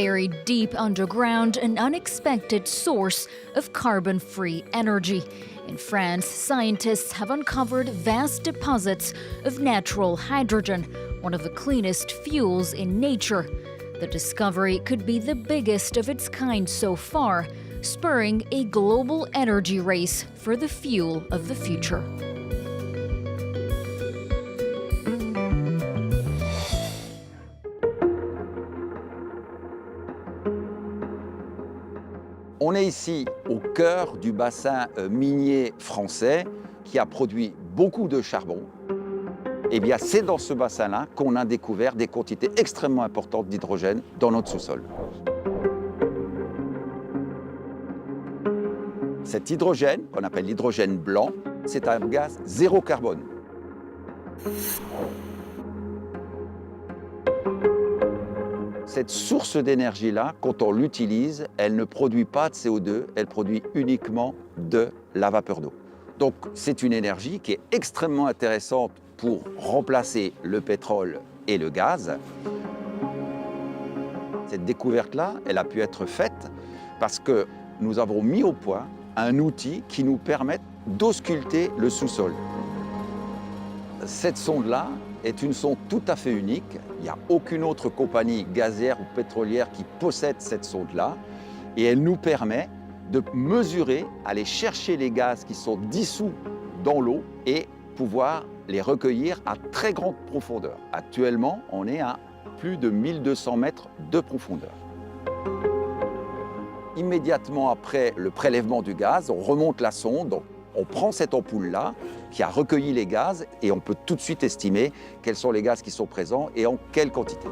buried deep underground, an unexpected source of carbon-free energy. In France, scientists have uncovered vast deposits of natural hydrogen, one of the cleanest fuels in nature. The discovery could be the biggest of its kind so far, spurring a global energy race for the fuel of the future. On est ici au cœur du bassin minier français qui a produit beaucoup de charbon. Eh bien, c'est dans ce bassin-là qu'on a découvert des quantités extrêmement importantes d'hydrogène dans notre sous-sol. Cet hydrogène, qu'on appelle l'hydrogène blanc, c'est un gaz zéro carbone. Cette source d'énergie-là, quand on l'utilise, elle ne produit pas de CO2, elle produit uniquement de la vapeur d'eau. Donc c'est une énergie qui est extrêmement intéressante pour remplacer le pétrole et le gaz. Cette découverte-là, elle a pu être faite parce que nous avons mis au point un outil qui nous permet d'ausculter le sous-sol. Cette sonde-là est une sonde tout à fait unique. Il n'y a aucune autre compagnie gazière ou pétrolière qui possède cette sonde-là. Et elle nous permet de mesurer, aller chercher les gaz qui sont dissous dans l'eau et pouvoir les recueillir à très grande profondeur. Actuellement, on est à plus de 1200 mètres de profondeur. Immédiatement après le prélèvement du gaz, on remonte la sonde, donc on prend cette ampoule-là qui a recueilli les gaz et on peut tout de suite estimer quels sont les gaz qui sont présents et en quelle quantité.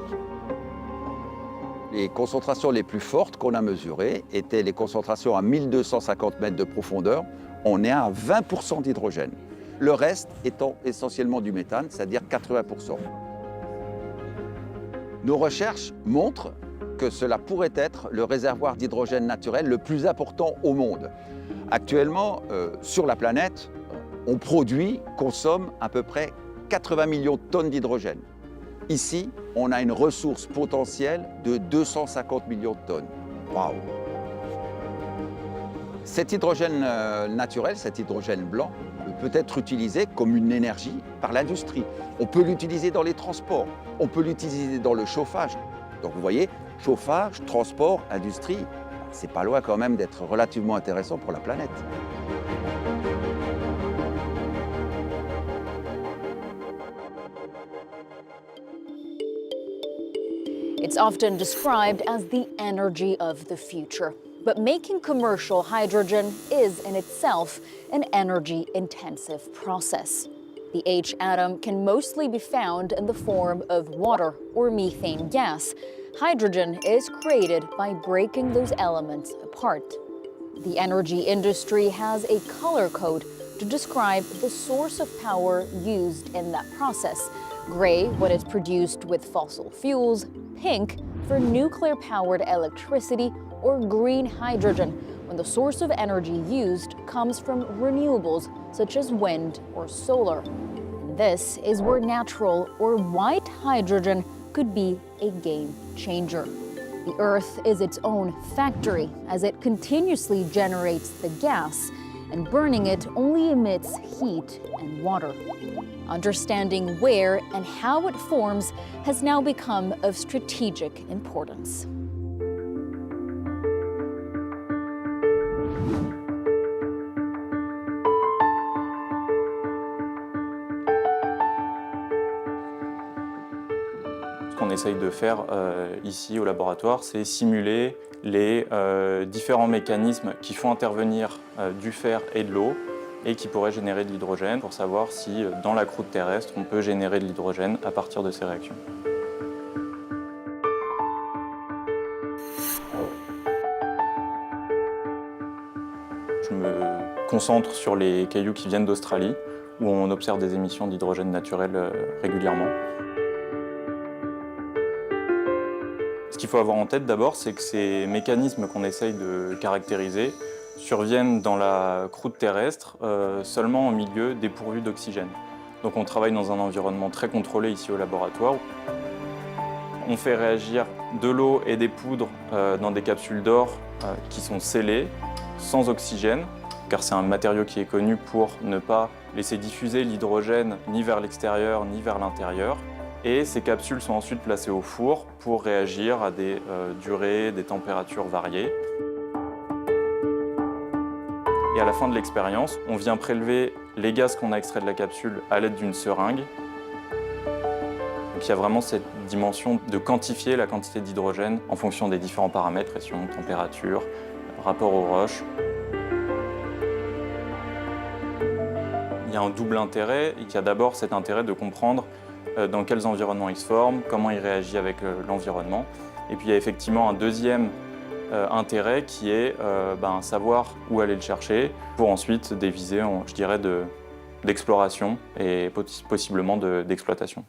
Les concentrations les plus fortes qu'on a mesurées étaient les concentrations à 1250 mètres de profondeur. On est à 20% d'hydrogène. Le reste étant essentiellement du méthane, c'est-à-dire 80%. Nos recherches montrent que cela pourrait être le réservoir d'hydrogène naturel le plus important au monde. Actuellement, sur la planète, on produit, consomme à peu près 80 millions de tonnes d'hydrogène. Ici, on a une ressource potentielle de 250 millions de tonnes. Waouh! Cet hydrogène naturel, cet hydrogène blanc, peut être utilisé comme une énergie par l'industrie. On peut l'utiliser dans les transports, on peut l'utiliser dans le chauffage. Donc vous voyez, chauffage, transport, industrie, c'est pas loin quand même d'être relativement intéressant pour la planète. It's often described as the energy of the future. But making commercial hydrogen is in itself an energy-intensive process. The H atom can mostly be found in the form of water or methane gas. Hydrogen is created by breaking those elements apart. The energy industry has a color code to describe the source of power used in that process. Gray when it's produced with fossil fuels, pink for nuclear-powered electricity, or green hydrogen when the source of energy used comes from renewables such as wind or solar. And this is where natural or white hydrogen could be a game changer. The Earth is its own factory as it continuously generates the gas, and burning it only emits heat and water. Understanding where and how it forms has now become of strategic importance. Ce qu'on essaye de faire ici au laboratoire, c'est simuler les différents mécanismes qui font intervenir du fer et de l'eau et qui pourraient générer de l'hydrogène pour savoir si dans la croûte terrestre on peut générer de l'hydrogène à partir de ces réactions. Je me concentre sur les cailloux qui viennent d'Australie où on observe des émissions d'hydrogène naturel régulièrement. Ce qu'il faut avoir en tête d'abord, c'est que ces mécanismes qu'on essaye de caractériser surviennent dans la croûte terrestre seulement en milieu dépourvu d'oxygène. Donc on travaille dans un environnement très contrôlé ici au laboratoire. On fait réagir de l'eau et des poudres dans des capsules d'or qui sont scellées, sans oxygène, car c'est un matériau qui est connu pour ne pas laisser diffuser l'hydrogène ni vers l'extérieur ni vers l'intérieur. Et ces capsules sont ensuite placées au four pour réagir à des durées, des températures variées. Et à la fin de l'expérience, on vient prélever les gaz qu'on a extraits de la capsule à l'aide d'une seringue. Donc il y a vraiment cette dimension de quantifier la quantité d'hydrogène en fonction des différents paramètres, pression, température, rapport aux roches. Il y a un double intérêt. Il y a d'abord cet intérêt de comprendre dans quels environnements il se forme, comment il réagit avec l'environnement. Et puis il y a effectivement un deuxième intérêt qui est savoir où aller le chercher pour ensuite des visées, je dirais, d'exploration et possiblement d'exploitation.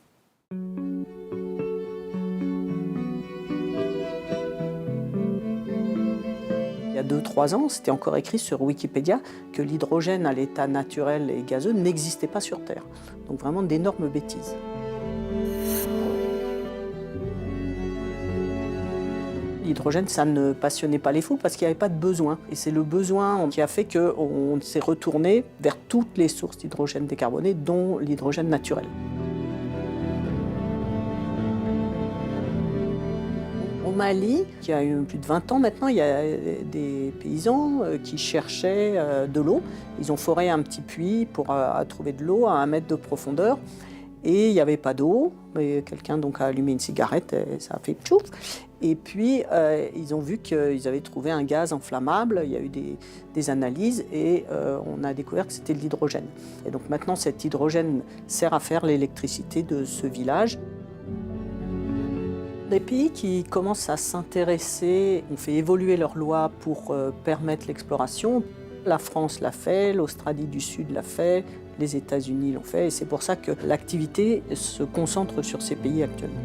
Il y a 2-3 ans, c'était encore écrit sur Wikipédia que l'hydrogène à l'état naturel et gazeux n'existait pas sur Terre. Donc vraiment d'énormes bêtises. L'hydrogène, ça ne passionnait pas les fous parce qu'il n'y avait pas de besoin. Et c'est le besoin qui a fait qu'on s'est retourné vers toutes les sources d'hydrogène décarboné, dont l'hydrogène naturel. Au Mali, qui a eu plus de 20 ans maintenant, il y a des paysans qui cherchaient de l'eau. Ils ont foré un petit puits pour trouver de l'eau à 1 mètre de profondeur. Et il n'y avait pas d'eau. Quelqu'un donc a allumé une cigarette et ça a fait tchouf. Et puis, ils ont vu qu'ils avaient trouvé un gaz inflammable. Il y a eu des analyses et on a découvert que c'était de l'hydrogène. Et donc maintenant, cet hydrogène sert à faire l'électricité de ce village. Des pays qui commencent à s'intéresser, ont fait évoluer leurs lois pour permettre l'exploration. La France l'a fait, l'Australie du Sud l'a fait, les États-Unis l'ont fait. Et c'est pour ça que l'activité se concentre sur ces pays actuellement.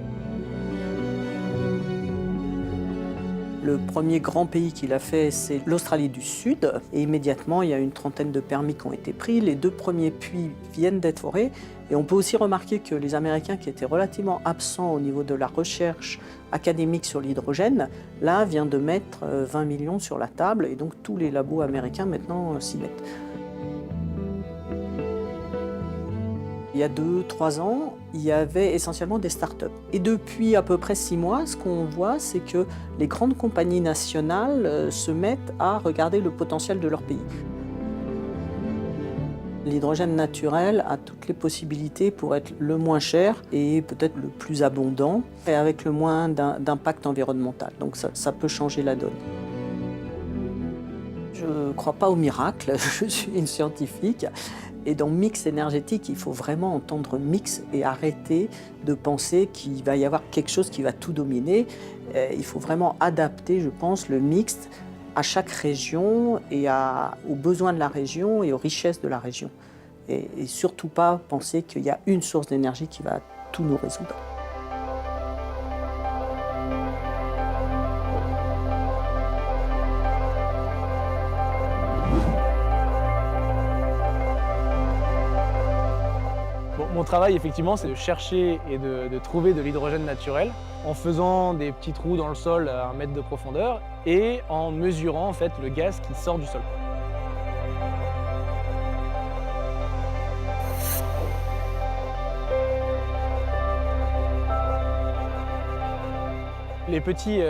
Le premier grand pays qui l'a fait, c'est l'Australie du Sud. Et immédiatement, il y a une trentaine de permis qui ont été pris. Les 2 premiers puits viennent d'être forés. Et on peut aussi remarquer que les Américains, qui étaient relativement absents au niveau de la recherche académique sur l'hydrogène, là, viennent de mettre 20 millions sur la table. Et donc, tous les labos américains, maintenant, s'y mettent. Il y a 2-3 ans, il y avait essentiellement des start-up. Et depuis à peu près 6 mois, ce qu'on voit, c'est que les grandes compagnies nationales se mettent à regarder le potentiel de leur pays. L'hydrogène naturel a toutes les possibilités pour être le moins cher et peut-être le plus abondant et avec le moins d'impact environnemental. Donc ça peut changer la donne. Je ne crois pas au miracle, je suis une scientifique. Et dans mix énergétique, il faut vraiment entendre mix et arrêter de penser qu'il va y avoir quelque chose qui va tout dominer. Il faut vraiment adapter, je pense, le mix à chaque région et aux besoins de la région et aux richesses de la région. Et surtout pas penser qu'il y a une source d'énergie qui va tout nous résoudre. Mon travail, effectivement, c'est de chercher et de trouver de l'hydrogène naturel en faisant des petits trous dans le sol à 1 mètre de profondeur et en mesurant en fait, le gaz qui sort du sol. Les petits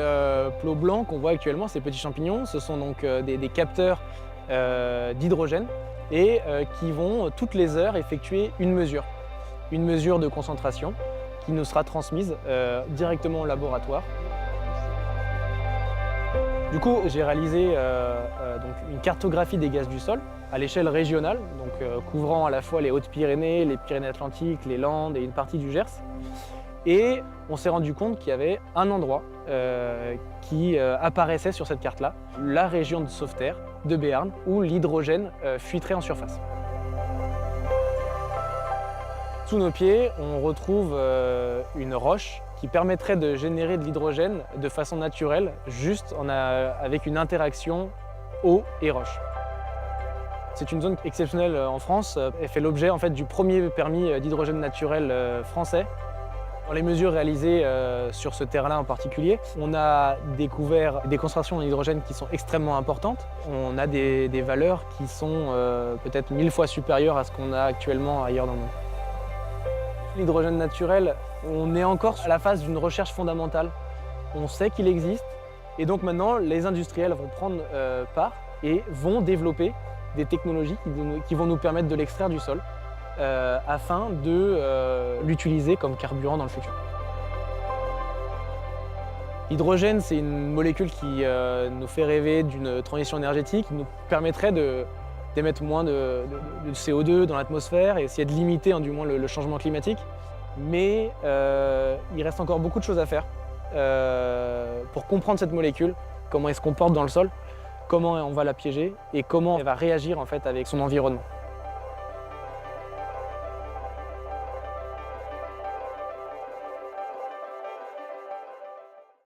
plots blancs qu'on voit actuellement, ces petits champignons, ce sont donc des capteurs d'hydrogène et qui vont toutes les heures effectuer une mesure de concentration qui nous sera transmise directement au laboratoire. Du coup, j'ai réalisé donc une cartographie des gaz du sol à l'échelle régionale, donc couvrant à la fois les Hautes-Pyrénées, les Pyrénées-Atlantiques, les Landes et une partie du Gers. Et on s'est rendu compte qu'il y avait un endroit qui apparaissait sur cette carte-là, la région de Sauveterre, de Béarn, où l'hydrogène fuiterait en surface. Sous nos pieds, on retrouve une roche qui permettrait de générer de l'hydrogène de façon naturelle, juste avec une interaction eau et roche. C'est une zone exceptionnelle en France. Elle fait l'objet en fait, du premier permis d'hydrogène naturel français. Dans les mesures réalisées sur ce terrain-là en particulier, on a découvert des concentrations en hydrogène qui sont extrêmement importantes. On a des valeurs qui sont peut-être 1000 fois supérieures à ce qu'on a actuellement ailleurs dans le monde. L'hydrogène naturel, on est encore à la phase d'une recherche fondamentale. On sait qu'il existe et donc maintenant les industriels vont prendre part et vont développer des technologies qui vont nous permettre de l'extraire du sol afin de l'utiliser comme carburant dans le futur. L'hydrogène, c'est une molécule qui nous fait rêver d'une transition énergétique qui nous permettrait d'émettre moins de CO2 dans l'atmosphère et essayer de limiter du moins le changement climatique. Mais il reste encore beaucoup de choses à faire pour comprendre cette molécule, comment elle se comporte dans le sol, comment on va la piéger et comment elle va réagir en fait avec son environnement.